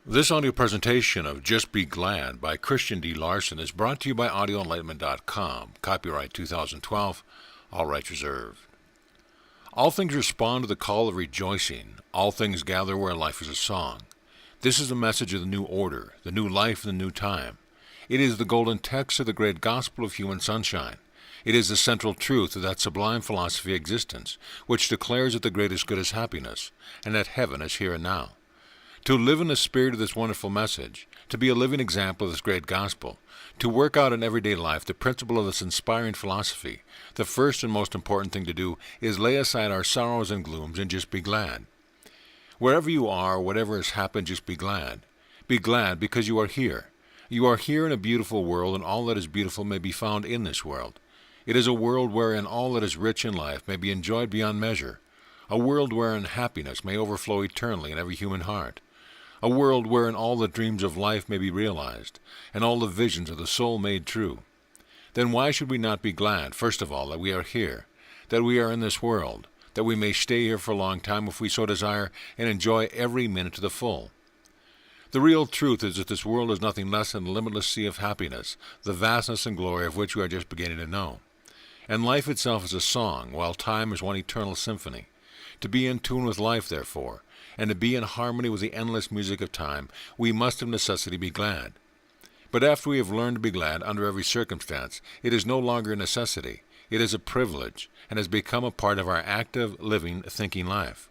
This audio presentation of Just Be Glad by Christian D. Larson is brought to you by audioenlightenment.com. Copyright 2012, all rights reserved. All things respond to the call of rejoicing. All things gather where life is a song. This is the message of the new order, the new life, and the new time. It is the golden text of the great gospel of human sunshine. It is the central truth of that sublime philosophy of existence, which declares that the greatest good is happiness, and that heaven is here and now. To live in the spirit of this wonderful message, to be a living example of this great gospel, to work out in everyday life the principle of this inspiring philosophy, the first and most important thing to do is lay aside our sorrows and glooms and just be glad. Wherever you are, whatever has happened, just be glad. Be glad because you are here. You are here in a beautiful world, and all that is beautiful may be found in this world. It is a world wherein all that is rich in life may be enjoyed beyond measure, a world wherein happiness may overflow eternally in every human heart. A world wherein all the dreams of life may be realized, and all the visions of the soul made true. Then why should we not be glad, first of all, that we are here, that we are in this world, that we may stay here for a long time if we so desire, and enjoy every minute to the full? The real truth is that this world is nothing less than a limitless sea of happiness, the vastness and glory of which we are just beginning to know. And life itself is a song, while time is one eternal symphony. To be in tune with life, therefore, and to be in harmony with the endless music of time, we must of necessity be glad. But after we have learned to be glad under every circumstance, it is no longer a necessity. It is a privilege, and has become a part of our active, living, thinking life.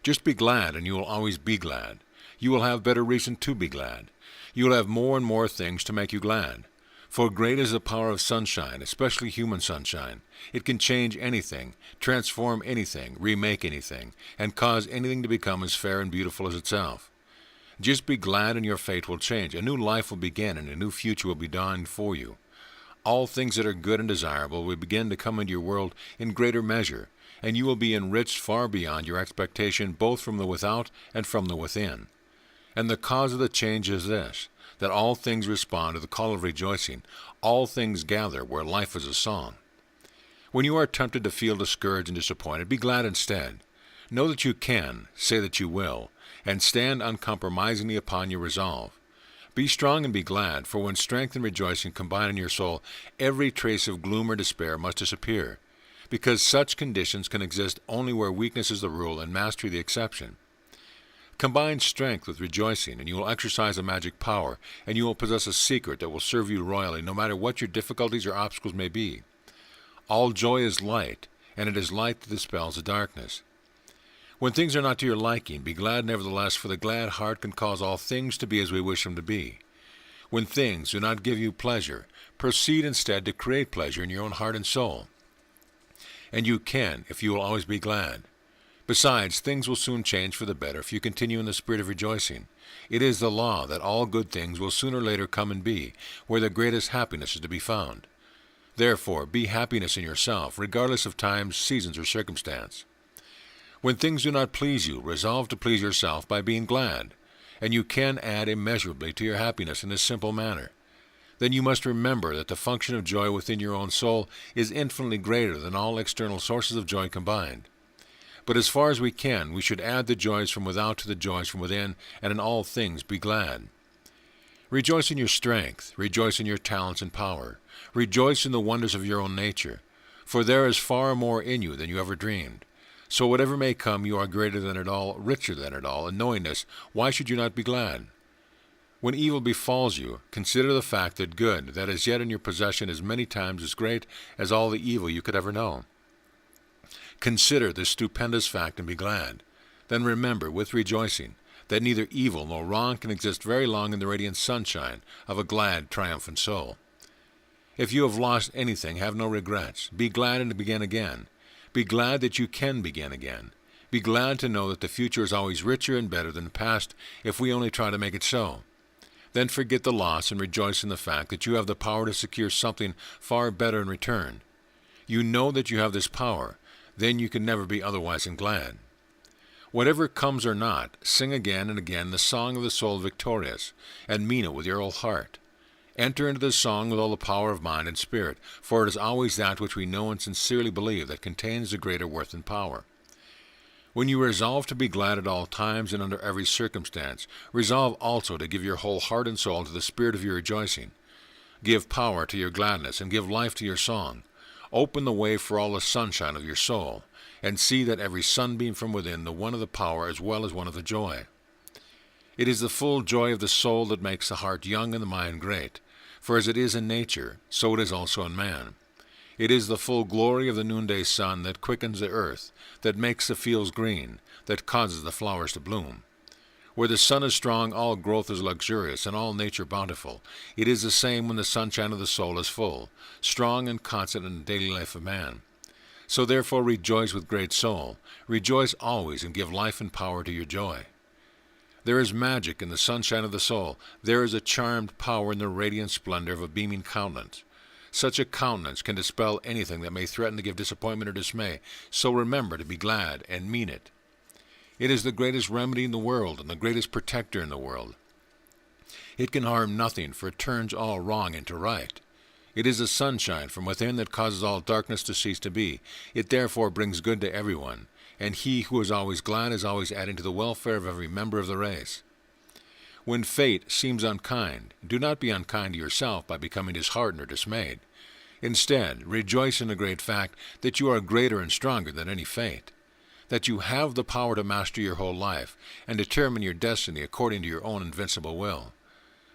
Just be glad, and you will always be glad. You will have better reason to be glad. You will have more and more things to make you glad. For great is the power of sunshine, especially human sunshine. It can change anything, transform anything, remake anything, and cause anything to become as fair and beautiful as itself. Just be glad and your fate will change. A new life will begin and a new future will be dawned for you. All things that are good and desirable will begin to come into your world in greater measure, and you will be enriched far beyond your expectation both from the without and from the within. And the cause of the change is this, that all things respond to the call of rejoicing, all things gather where life is a song. When you are tempted to feel discouraged and disappointed, be glad instead. Know that you can, say that you will, and stand uncompromisingly upon your resolve. Be strong and be glad, for when strength and rejoicing combine in your soul, every trace of gloom or despair must disappear, because such conditions can exist only where weakness is the rule and mastery the exception. Combine strength with rejoicing, and you will exercise a magic power, and you will possess a secret that will serve you royally, no matter what your difficulties or obstacles may be. All joy is light, and it is light that dispels the darkness. When things are not to your liking, be glad nevertheless, for the glad heart can cause all things to be as we wish them to be. When things do not give you pleasure, proceed instead to create pleasure in your own heart and soul. And you can, if you will always be glad. Besides, things will soon change for the better if you continue in the spirit of rejoicing. It is the law that all good things will sooner or later come and be, where the greatest happiness is to be found. Therefore, be happiness in yourself, regardless of times, seasons, or circumstance. When things do not please you, resolve to please yourself by being glad, and you can add immeasurably to your happiness in this simple manner. Then you must remember that the function of joy within your own soul is infinitely greater than all external sources of joy combined. But as far as we can, we should add the joys from without to the joys from within, and in all things be glad. Rejoice in your strength, rejoice in your talents and power, rejoice in the wonders of your own nature, for there is far more in you than you ever dreamed. So whatever may come, you are greater than it all, richer than it all, and knowing this, why should you not be glad? When evil befalls you, consider the fact that good that is yet in your possession is many times as great as all the evil you could ever know. Consider this stupendous fact and be glad. Then remember, with rejoicing, that neither evil nor wrong can exist very long in the radiant sunshine of a glad, triumphant soul. If you have lost anything, have no regrets. Be glad and begin again. Be glad that you can begin again. Be glad to know that the future is always richer and better than the past if we only try to make it so. Then forget the loss and rejoice in the fact that you have the power to secure something far better in return. You know that you have this power. Then you can never be otherwise than glad. Whatever comes or not, sing again and again the song of the soul victorious, and mean it with your whole heart. Enter into this song with all the power of mind and spirit, for it is always that which we know and sincerely believe that contains the greater worth and power. When you resolve to be glad at all times and under every circumstance, resolve also to give your whole heart and soul to the spirit of your rejoicing. Give power to your gladness, and give life to your song. Open the way for all the sunshine of your soul, and see that every sunbeam from within, the one of the power as well as one of the joy. It is the full joy of the soul that makes the heart young and the mind great, for as it is in nature, so it is also in man. It is the full glory of the noonday sun that quickens the earth, that makes the fields green, that causes the flowers to bloom. Where the sun is strong, all growth is luxurious, and all nature bountiful. It is the same when the sunshine of the soul is full, strong and constant in the daily life of man. So therefore rejoice with great soul. Rejoice always, and give life and power to your joy. There is magic in the sunshine of the soul. There is a charmed power in the radiant splendor of a beaming countenance. Such a countenance can dispel anything that may threaten to give disappointment or dismay. So remember to be glad and mean it. It is the greatest remedy in the world and the greatest protector in the world. It can harm nothing, for it turns all wrong into right. It is the sunshine from within that causes all darkness to cease to be. It therefore brings good to everyone, and he who is always glad is always adding to the welfare of every member of the race. When fate seems unkind, do not be unkind to yourself by becoming disheartened or dismayed. Instead, rejoice in the great fact that you are greater and stronger than any fate, that you have the power to master your whole life and determine your destiny according to your own invincible will.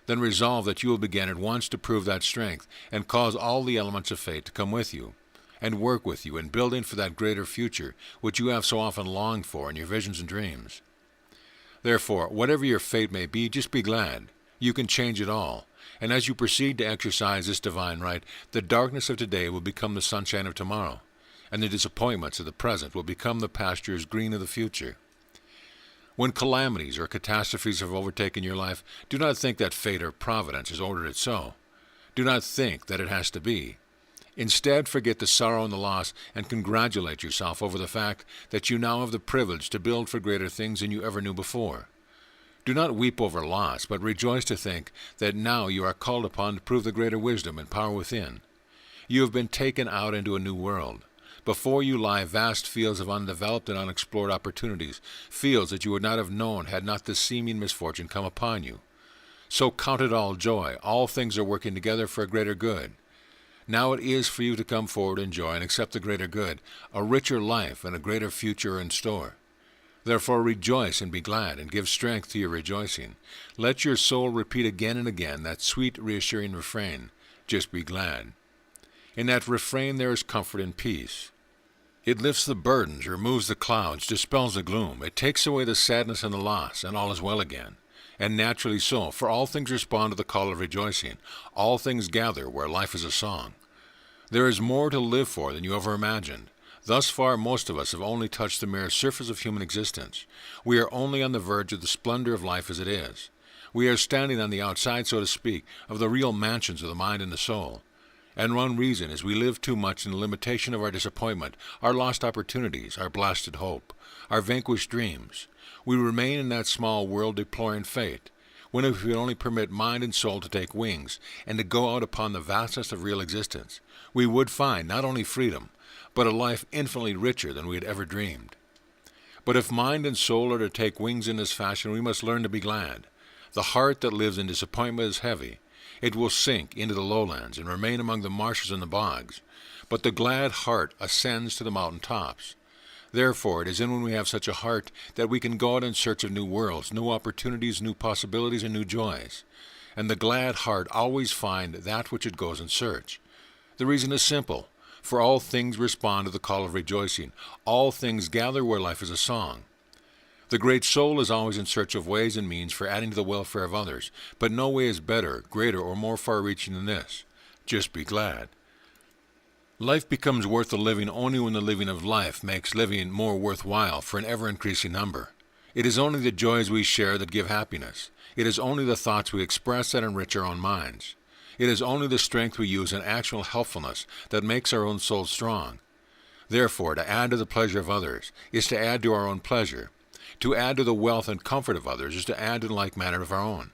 Then resolve that you will begin at once to prove that strength and cause all the elements of fate to come with you and work with you in building for that greater future which you have so often longed for in your visions and dreams. Therefore, whatever your fate may be, just be glad. You can change it all. And as you proceed to exercise this divine right, the darkness of today will become the sunshine of tomorrow, and the disappointments of the present will become the pastures green of the future. When calamities or catastrophes have overtaken your life, do not think that fate or providence has ordered it so. Do not think that it has to be. Instead, forget the sorrow and the loss and congratulate yourself over the fact that you now have the privilege to build for greater things than you ever knew before. Do not weep over loss, but rejoice to think that now you are called upon to prove the greater wisdom and power within. You have been taken out into a new world. Before you lie vast fields of undeveloped and unexplored opportunities, fields that you would not have known had not this seeming misfortune come upon you. So count it all joy. All things are working together for a greater good. Now it is for you to come forward in joy and accept the greater good. A richer life and a greater future are in store. Therefore rejoice and be glad, and give strength to your rejoicing. Let your soul repeat again and again that sweet, reassuring refrain, just be glad. In that refrain there is comfort and peace. It lifts the burdens, removes the clouds, dispels the gloom. It takes away the sadness and the loss, and all is well again. And naturally so, for all things respond to the call of rejoicing. All things gather where life is a song. There is more to live for than you ever imagined. Thus far, most of us have only touched the mere surface of human existence. We are only on the verge of the splendor of life as it is. We are standing on the outside, so to speak, of the real mansions of the mind and the soul. And one reason is we live too much in the limitation of our disappointment, our lost opportunities, our blasted hope, our vanquished dreams. We remain in that small world deploring fate, when if we only permit mind and soul to take wings and to go out upon the vastness of real existence, we would find not only freedom, but a life infinitely richer than we had ever dreamed. But if mind and soul are to take wings in this fashion, we must learn to be glad. The heart that lives in disappointment is heavy. It will sink into the lowlands and remain among the marshes and the bogs. But the glad heart ascends to the mountain tops. Therefore, it is in when we have such a heart that we can go out in search of new worlds, new opportunities, new possibilities, and new joys. And the glad heart always finds that which it goes in search. The reason is simple. For all things respond to the call of rejoicing. All things gather where life is a song. The great soul is always in search of ways and means for adding to the welfare of others, but no way is better, greater, or more far-reaching than this. Just be glad. Life becomes worth the living only when the living of life makes living more worthwhile for an ever-increasing number. It is only the joys we share that give happiness. It is only the thoughts we express that enrich our own minds. It is only the strength we use in actual helpfulness that makes our own soul strong. Therefore, to add to the pleasure of others is to add to our own pleasure. To add to the wealth and comfort of others is to add to the like manner of our own.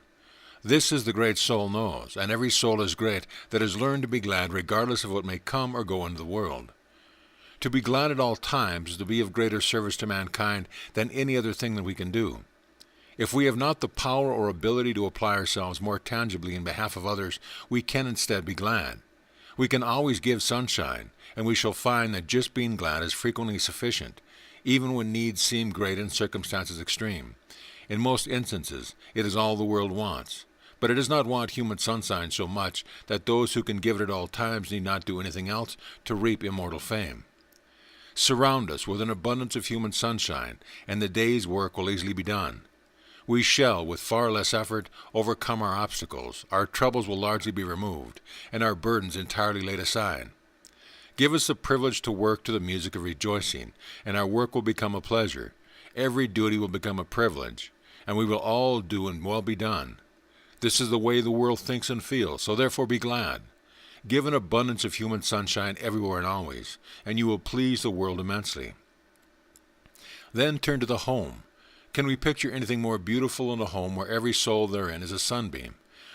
This is the great soul knows, and every soul is great that has learned to be glad regardless of what may come or go into the world. To be glad at all times is to be of greater service to mankind than any other thing that we can do. If we have not the power or ability to apply ourselves more tangibly in behalf of others, we can instead be glad. We can always give sunshine, and we shall find that just being glad is frequently sufficient, even when needs seem great and circumstances extreme. In most instances, it is all the world wants. But it does not want human sunshine so much that those who can give it at all times need not do anything else to reap immortal fame. Surround us with an abundance of human sunshine, and the day's work will easily be done. We shall, with far less effort, overcome our obstacles, our troubles will largely be removed, and our burdens entirely laid aside. Give us the privilege to work to the music of rejoicing, and our work will become a pleasure. Every duty will become a privilege, and we will all do and well be done. This is the way the world thinks and feels, so therefore be glad. Give an abundance of human sunshine everywhere and always, and you will please the world immensely. Then turn to the home. Can we picture anything more beautiful in a home where every soul therein is a sunbeam,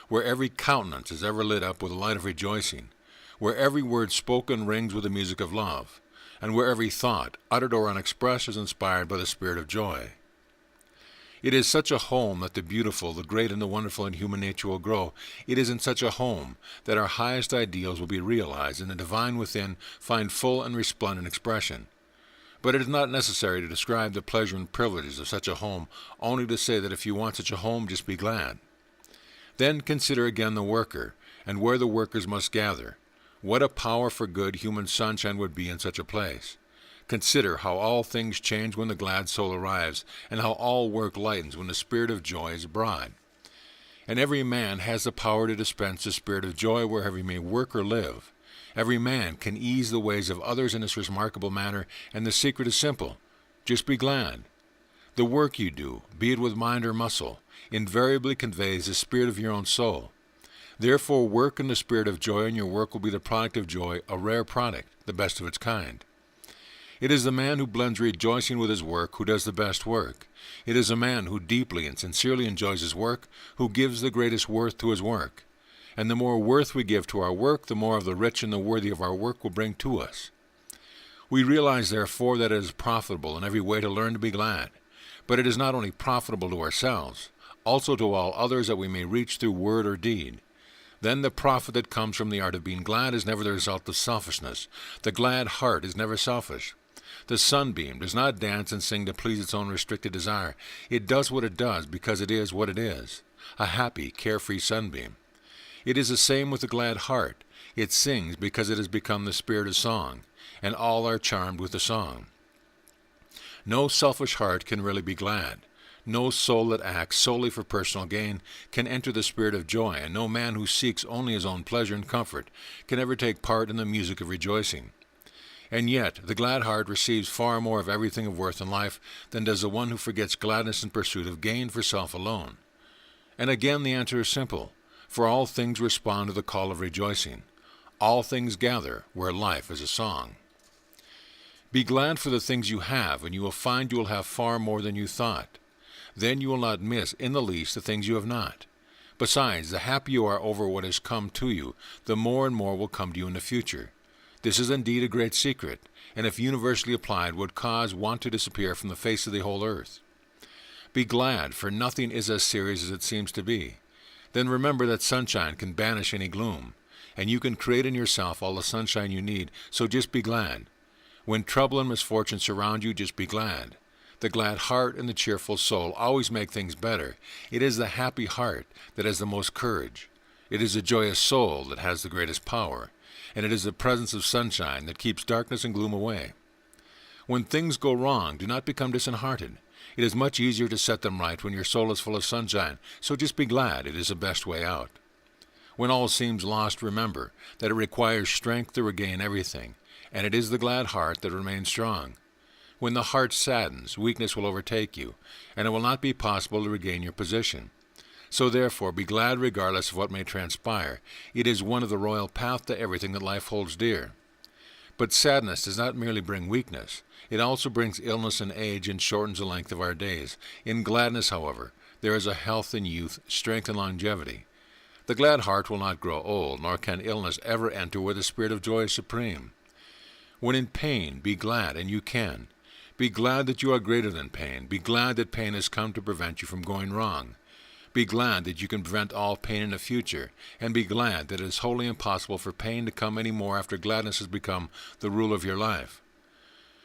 where every countenance is ever lit up with the light of rejoicing, where every word spoken rings with the music of love, and where every thought, uttered or unexpressed, is inspired by the spirit of joy? It is such a home that the beautiful, the great, and the wonderful in human nature will grow. It is in such a home that our highest ideals will be realized and the divine within find full and resplendent expression. But it is not necessary to describe the pleasure and privileges of such a home, only to say that if you want such a home, just be glad. Then consider again the worker, and where the workers must gather. What a power for good human sunshine would be in such a place. Consider how all things change when the glad soul arrives, and how all work lightens when the spirit of joy is abroad. And every man has the power to dispense the spirit of joy wherever he may work or live. Every man can ease the ways of others in this remarkable manner, and the secret is simple. Just be glad. The work you do, be it with mind or muscle, invariably conveys the spirit of your own soul. Therefore work in the spirit of joy, and your work will be the product of joy, a rare product, the best of its kind. It is the man who blends rejoicing with his work who does the best work. It is a man who deeply and sincerely enjoys his work who gives the greatest worth to his work. And the more worth we give to our work, the more of the rich and the worthy of our work will bring to us. We realize, therefore, that it is profitable in every way to learn to be glad. But it is not only profitable to ourselves, also to all others that we may reach through word or deed. Then the profit that comes from the art of being glad is never the result of selfishness. The glad heart is never selfish. The sunbeam does not dance and sing to please its own restricted desire. It does what it does because it is what it is, a happy, carefree sunbeam. It is the same with the glad heart. It sings because it has become the spirit of song, and all are charmed with the song. No selfish heart can really be glad. No soul that acts solely for personal gain can enter the spirit of joy, and no man who seeks only his own pleasure and comfort can ever take part in the music of rejoicing. And yet the glad heart receives far more of everything of worth in life than does the one who forgets gladness in pursuit of gain for self alone. And again the answer is simple, for all things respond to the call of rejoicing. All things gather where life is a song. Be glad for the things you have, and you will find you will have far more than you thought. Then you will not miss in the least the things you have not. Besides, the happier you are over what has come to you, the more and more will come to you in the future. This is indeed a great secret, and if universally applied, would cause want to disappear from the face of the whole earth. Be glad, for nothing is as serious as it seems to be. Then remember that sunshine can banish any gloom, and you can create in yourself all the sunshine you need, so just be glad. When trouble and misfortune surround you, just be glad. The glad heart and the cheerful soul always make things better. It is the happy heart that has the most courage. It is the joyous soul that has the greatest power. And it is the presence of sunshine that keeps darkness and gloom away. When things go wrong, do not become disheartened. It is much easier to set them right when your soul is full of sunshine, so just be glad it is the best way out. When all seems lost, remember that it requires strength to regain everything, and it is the glad heart that remains strong. When the heart saddens, weakness will overtake you, and it will not be possible to regain your position. So therefore be glad regardless of what may transpire. It is one of the royal path to everything that life holds dear. But sadness does not merely bring weakness. It also brings illness and age and shortens the length of our days. In gladness, however, there is a health and youth, strength and longevity. The glad heart will not grow old, nor can illness ever enter where the spirit of joy is supreme. When in pain, be glad, and you can. Be glad that you are greater than pain. Be glad that pain has come to prevent you from going wrong. Be glad that you can prevent all pain in the future, and be glad that it is wholly impossible for pain to come any more after gladness has become the rule of your life.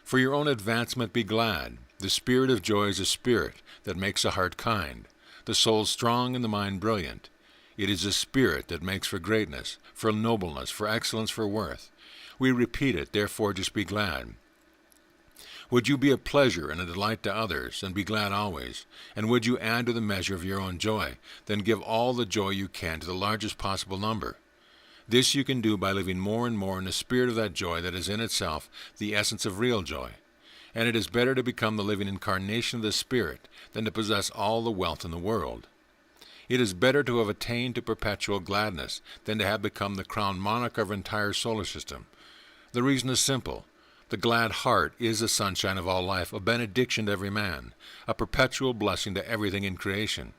For your own advancement be glad. The spirit of joy is a spirit that makes the heart kind, the soul strong and the mind brilliant. It is a spirit that makes for greatness, for nobleness, for excellence, for worth. We repeat it, therefore just be glad. Would you be a pleasure and a delight to others, and be glad always? And would you add to the measure of your own joy? Then give all the joy you can to the largest possible number. This you can do by living more and more in the spirit of that joy that is in itself the essence of real joy. And it is better to become the living incarnation of the Spirit than to possess all the wealth in the world. It is better to have attained to perpetual gladness than to have become the crowned monarch of our entire solar system. The reason is simple. The glad heart is the sunshine of all life, a benediction to every man, a perpetual blessing to everything in creation.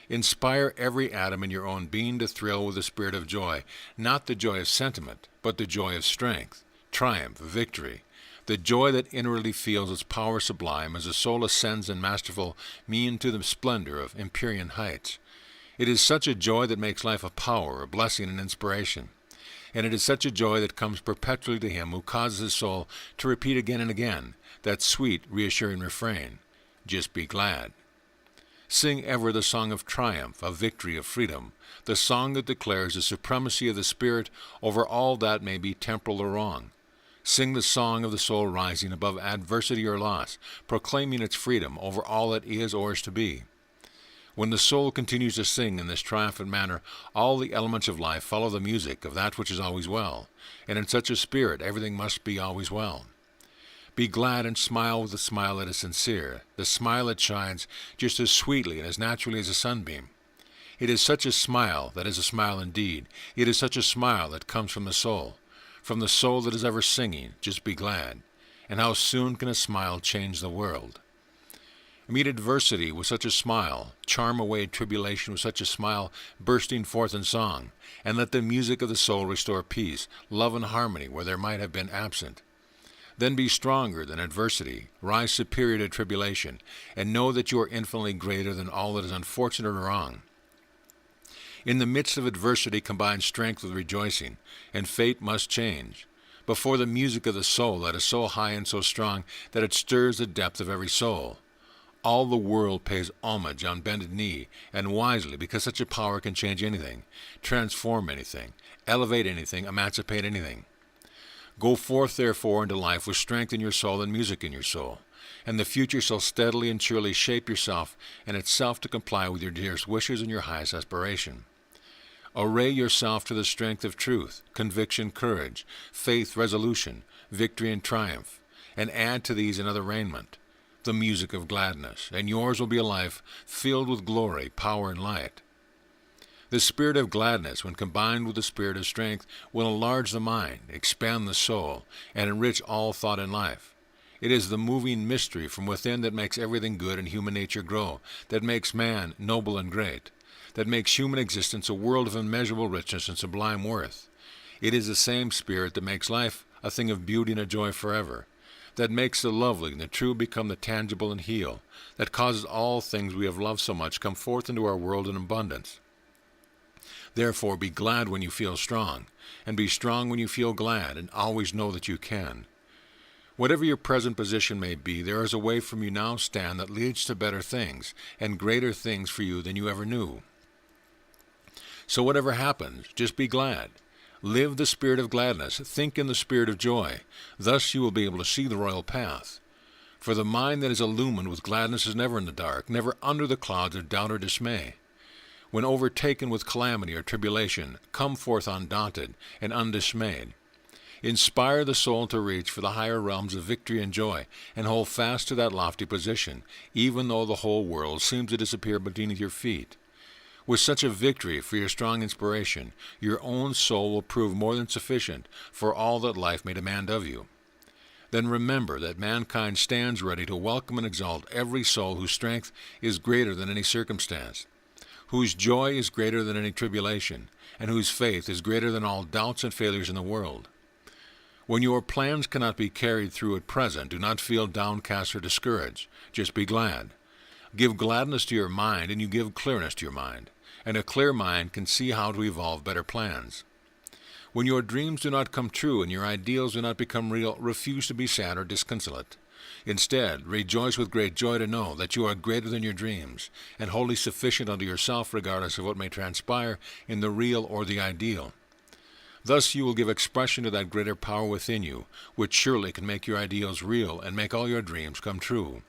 Inspire every atom in your own being to thrill with the spirit of joy, not the joy of sentiment, but the joy of strength, triumph, victory, the joy that inwardly feels its power sublime as the soul ascends in masterful mien to the splendor of empyrean heights. It is such a joy that makes life a power, a blessing, and inspiration. And it is such a joy that comes perpetually to him who causes his soul to repeat again and again that sweet, reassuring refrain, just be glad. Sing ever the song of triumph, of victory, of freedom, the song that declares the supremacy of the Spirit over all that may be temporal or wrong. Sing the song of the soul rising above adversity or loss, proclaiming its freedom over all that is or is to be. When the soul continues to sing in this triumphant manner, all the elements of life follow the music of that which is always well, and in such a spirit everything must be always well. Be glad and smile with a smile that is sincere, the smile that shines just as sweetly and as naturally as a sunbeam. It is such a smile that is a smile indeed. It is such a smile that comes from the soul that is ever singing, just be glad. And how soon can a smile change the world? Meet adversity with such a smile, charm away tribulation with such a smile, bursting forth in song, and let the music of the soul restore peace, love, and harmony where there might have been absent. Then be stronger than adversity, rise superior to tribulation, and know that you are infinitely greater than all that is unfortunate or wrong. In the midst of adversity combine strength with rejoicing, and fate must change. Before the music of the soul that is so high and so strong that it stirs the depth of every soul. All the world pays homage on bended knee, and wisely, because such a power can change anything, transform anything, elevate anything, emancipate anything. Go forth, therefore, into life with strength in your soul and music in your soul, and the future shall steadily and surely shape yourself and itself to comply with your dearest wishes and your highest aspiration. Array yourself to the strength of truth, conviction, courage, faith, resolution, victory, and triumph, and add to these another raiment, the music of gladness, and yours will be a life filled with glory, power, and light. The spirit of gladness, when combined with the spirit of strength, will enlarge the mind, expand the soul, and enrich all thought in life. It is the moving mystery from within that makes everything good in human nature grow, that makes man noble and great, that makes human existence a world of immeasurable richness and sublime worth. It is the same spirit that makes life a thing of beauty and a joy forever, that makes the lovely and the true become the tangible and heal, that causes all things we have loved so much come forth into our world in abundance. Therefore be glad when you feel strong, and be strong when you feel glad, and always know that you can. Whatever your present position may be, there is a way from you now stand that leads to better things, and greater things for you than you ever knew. So whatever happens, just be glad. Live the spirit of gladness, think in the spirit of joy. Thus you will be able to see the royal path. For the mind that is illumined with gladness is never in the dark, never under the clouds of doubt or dismay. When overtaken with calamity or tribulation, come forth undaunted and undismayed. Inspire the soul to reach for the higher realms of victory and joy, and hold fast to that lofty position, even though the whole world seems to disappear beneath your feet. With such a victory for your strong inspiration, your own soul will prove more than sufficient for all that life may demand of you. Then remember that mankind stands ready to welcome and exalt every soul whose strength is greater than any circumstance, whose joy is greater than any tribulation, and whose faith is greater than all doubts and failures in the world. When your plans cannot be carried through at present, do not feel downcast or discouraged. Just be glad. Give gladness to your mind, and you give clearness to your mind. And a clear mind can see how to evolve better plans. When your dreams do not come true and your ideals do not become real, refuse to be sad or disconsolate. Instead, rejoice with great joy to know that you are greater than your dreams, and wholly sufficient unto yourself regardless of what may transpire in the real or the ideal. Thus you will give expression to that greater power within you, which surely can make your ideals real and make all your dreams come true.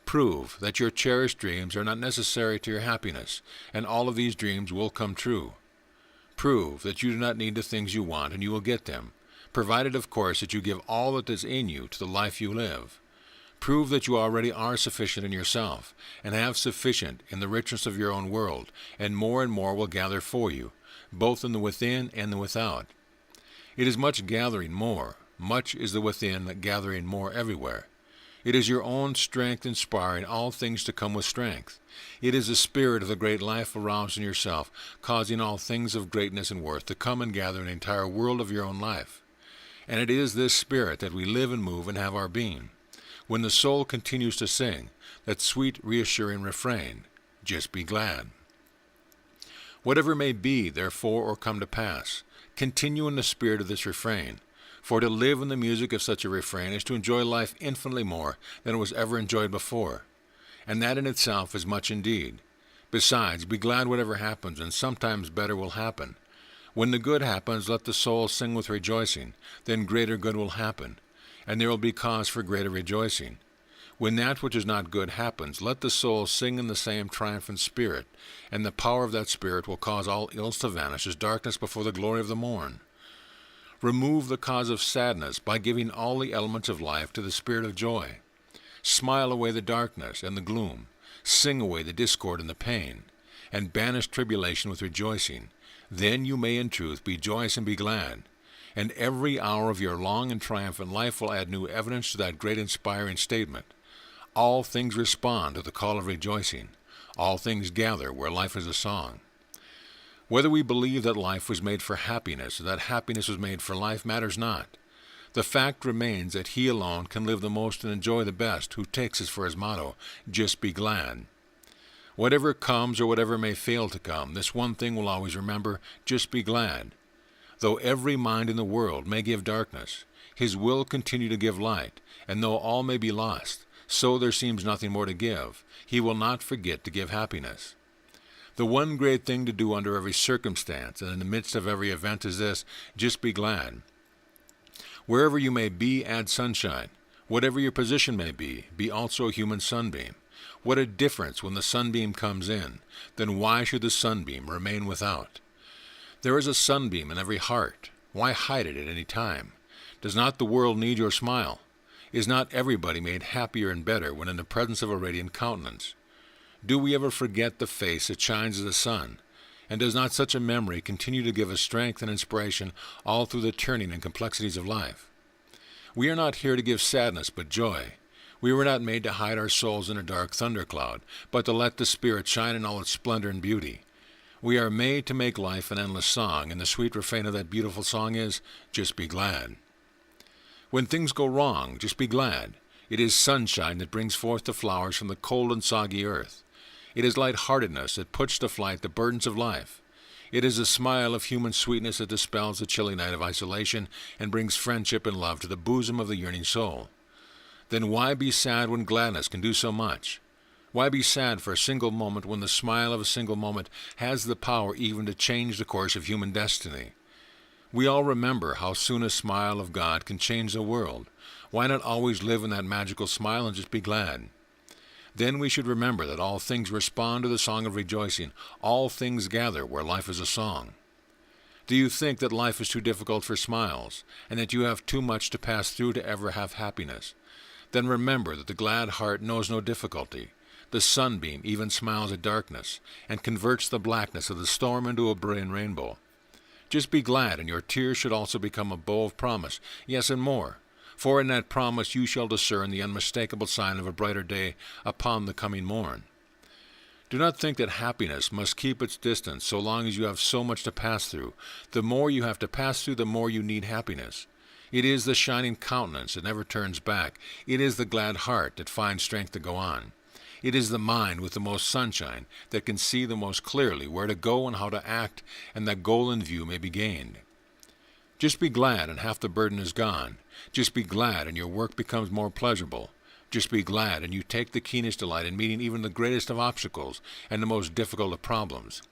Prove that your cherished dreams are not necessary to your happiness, and all of these dreams will come true. Prove that you do not need the things you want, and you will get them, provided, of course, that you give all that is in you to the life you live. Prove that you already are sufficient in yourself, and have sufficient in the richness of your own world, and more will gather for you, both in the within and the without. It is much gathering more, much is the within gathering more everywhere. It is your own strength inspiring all things to come with strength. It is the spirit of the great life aroused in yourself, causing all things of greatness and worth to come and gather in an entire world of your own life. And it is this spirit that we live and move and have our being. When the soul continues to sing, that sweet, reassuring refrain, just be glad. Whatever may be, therefore, or come to pass, continue in the spirit of this refrain. For to live in the music of such a refrain is to enjoy life infinitely more than it was ever enjoyed before. And that in itself is much indeed. Besides, be glad whatever happens, and sometimes better will happen. When the good happens, let the soul sing with rejoicing, then greater good will happen, and there will be cause for greater rejoicing. When that which is not good happens, let the soul sing in the same triumphant spirit, and the power of that spirit will cause all ills to vanish as darkness before the glory of the morn. Remove the cause of sadness by giving all the elements of life to the spirit of joy. Smile away the darkness and the gloom, sing away the discord and the pain, and banish tribulation with rejoicing. Then you may in truth be joyous and be glad, and every hour of your long and triumphant life will add new evidence to that great inspiring statement. All things respond to the call of rejoicing. All things gather where life is a song. Whether we believe that life was made for happiness or that happiness was made for life matters not. The fact remains that he alone can live the most and enjoy the best who takes as for his motto, just be glad. Whatever comes or whatever may fail to come, this one thing will always remember, just be glad. Though every mind in the world may give darkness, his will continue to give light, and though all may be lost, so there seems nothing more to give, he will not forget to give happiness. The one great thing to do under every circumstance and in the midst of every event is this, just be glad. Wherever you may be, add sunshine. Whatever your position may be also a human sunbeam. What a difference when the sunbeam comes in. Then why should the sunbeam remain without? There is a sunbeam in every heart. Why hide it at any time? Does not the world need your smile? Is not everybody made happier and better when in the presence of a radiant countenance? Do we ever forget the face that shines as the sun? And does not such a memory continue to give us strength and inspiration all through the turning and complexities of life? We are not here to give sadness but joy. We were not made to hide our souls in a dark thundercloud, but to let the Spirit shine in all its splendor and beauty. We are made to make life an endless song, and the sweet refrain of that beautiful song is, just be glad. When things go wrong, just be glad. It is sunshine that brings forth the flowers from the cold and soggy earth. It is light-heartedness that puts to flight the burdens of life. It is a smile of human sweetness that dispels the chilly night of isolation and brings friendship and love to the bosom of the yearning soul. Then why be sad when gladness can do so much? Why be sad for a single moment when the smile of a single moment has the power even to change the course of human destiny? We all remember how soon a smile of God can change the world. Why not always live in that magical smile and just be glad? Then we should remember that all things respond to the song of rejoicing. All things gather where life is a song. Do you think that life is too difficult for smiles, and that you have too much to pass through to ever have happiness? Then remember that the glad heart knows no difficulty. The sunbeam even smiles at darkness, and converts the blackness of the storm into a brilliant rainbow. Just be glad, and your tears should also become a bow of promise, yes, and more. For in that promise you shall discern the unmistakable sign of a brighter day upon the coming morn. Do not think that happiness must keep its distance so long as you have so much to pass through. The more you have to pass through, the more you need happiness. It is the shining countenance that never turns back. It is the glad heart that finds strength to go on. It is the mind with the most sunshine that can see the most clearly where to go and how to act, and that goal in view may be gained. Just be glad and half the burden is gone. Just be glad and your work becomes more pleasurable. Just be glad and you take the keenest delight in meeting even the greatest of obstacles and the most difficult of problems.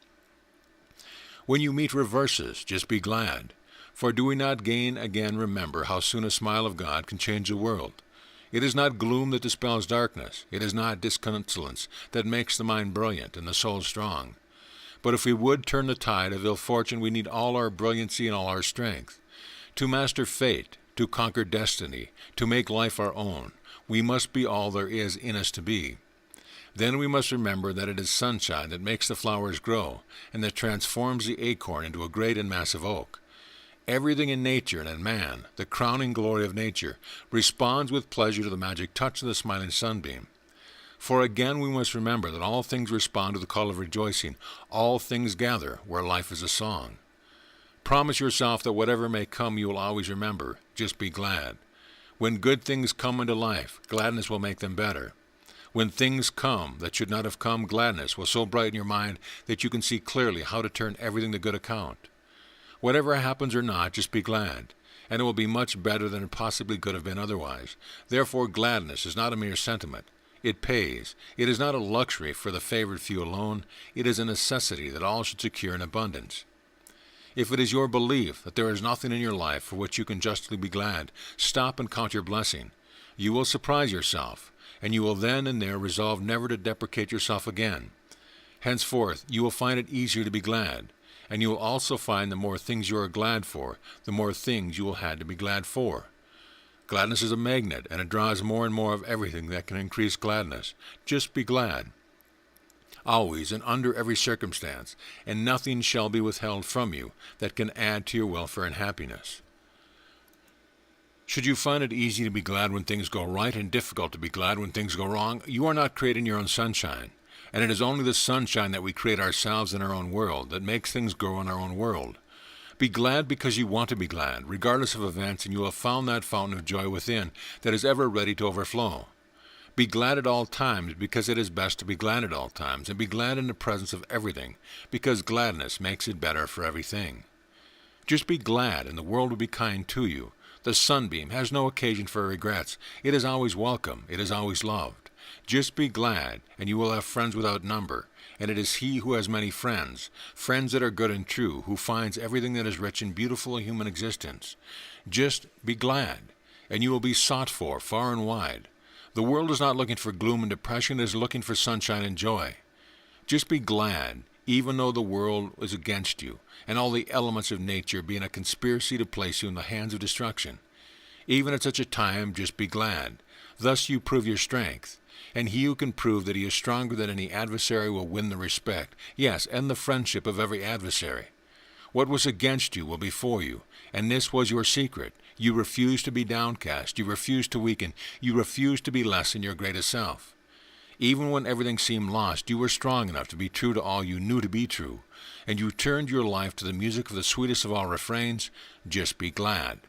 When you meet reverses, just be glad. For do we not again remember how soon a smile of God can change the world? It is not gloom that dispels darkness. It is not disconsolence that makes the mind brilliant and the soul strong. But if we would turn the tide of ill fortune, we need all our brilliancy and all our strength. To master fate, to conquer destiny, to make life our own, we must be all there is in us to be. Then we must remember that it is sunshine that makes the flowers grow, and that transforms the acorn into a great and massive oak. Everything in nature and in man, the crowning glory of nature, responds with pleasure to the magic touch of the smiling sunbeam. For again we must remember that all things respond to the call of rejoicing. All things gather where life is a song. Promise yourself that whatever may come you will always remember. Just be glad. When good things come into life, gladness will make them better. When things come that should not have come, gladness will so brighten your mind that you can see clearly how to turn everything to good account. Whatever happens or not, just be glad, and it will be much better than it possibly could have been otherwise. Therefore, gladness is not a mere sentiment. It pays. It is not a luxury for the favored few alone. It is a necessity that all should secure in abundance. If it is your belief that there is nothing in your life for which you can justly be glad, stop and count your blessing. You will surprise yourself, and you will then and there resolve never to deprecate yourself again. Henceforth, you will find it easier to be glad, and you will also find the more things you are glad for, the more things you will have to be glad for. Gladness is a magnet, and it draws more and more of everything that can increase gladness. Just be glad. Always and under every circumstance, and nothing shall be withheld from you that can add to your welfare and happiness. Should you find it easy to be glad when things go right and difficult to be glad when things go wrong, you are not creating your own sunshine. And it is only the sunshine that we create ourselves in our own world that makes things grow in our own world. Be glad because you want to be glad, regardless of events, and you will have found that fountain of joy within that is ever ready to overflow. Be glad at all times because it is best to be glad at all times, and be glad in the presence of everything, because gladness makes it better for everything. Just be glad, and the world will be kind to you. The sunbeam has no occasion for regrets. It is always welcome. It is always loved. Just be glad, and you will have friends without number. And it is he who has many friends, friends that are good and true, who finds everything that is rich and beautiful in human existence. Just be glad, and you will be sought for far and wide. The world is not looking for gloom and depression, it is looking for sunshine and joy. Just be glad, even though the world is against you, and all the elements of nature be in a conspiracy to place you in the hands of destruction. Even at such a time, just be glad. Thus you prove your strength. And he who can prove that he is stronger than any adversary will win the respect, yes, and the friendship of every adversary. What was against you will be for you, and this was your secret. You refused to be downcast, you refused to weaken, you refused to be less than your greatest self. Even when everything seemed lost, you were strong enough to be true to all you knew to be true, and you turned your life to the music of the sweetest of all refrains, just be glad.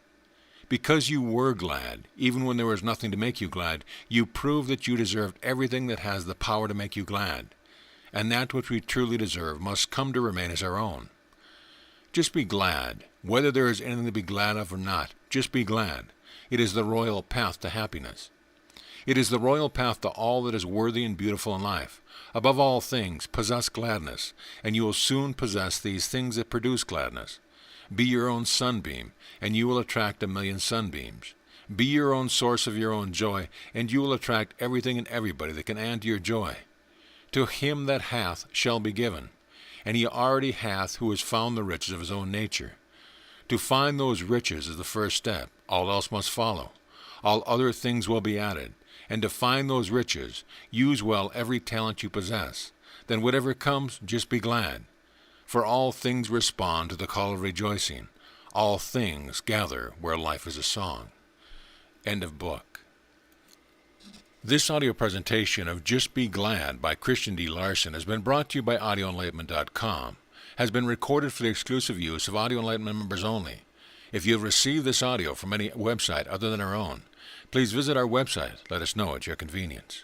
Because you were glad, even when there was nothing to make you glad, you proved that you deserved everything that has the power to make you glad. And that which we truly deserve must come to remain as our own. Just be glad. Whether there is anything to be glad of or not, just be glad. It is the royal path to happiness. It is the royal path to all that is worthy and beautiful in life. Above all things, possess gladness, and you will soon possess these things that produce gladness. Be your own sunbeam, and you will attract 1,000,000 sunbeams. Be your own source of your own joy, and you will attract everything and everybody that can add to your joy. To him that hath shall be given, and he already hath who has found the riches of his own nature. To find those riches is the first step. All else must follow. All other things will be added. And to find those riches, use well every talent you possess. Then whatever comes, just be glad. For all things respond to the call of rejoicing. All things gather where life is a song. End of book. This audio presentation of Just Be Glad by Christian D. Larson has been brought to you by audioenlightenment.com, has been recorded for the exclusive use of Audio Enlightenment members only. If you have received this audio from any website other than our own, please visit our website. Let us know at your convenience.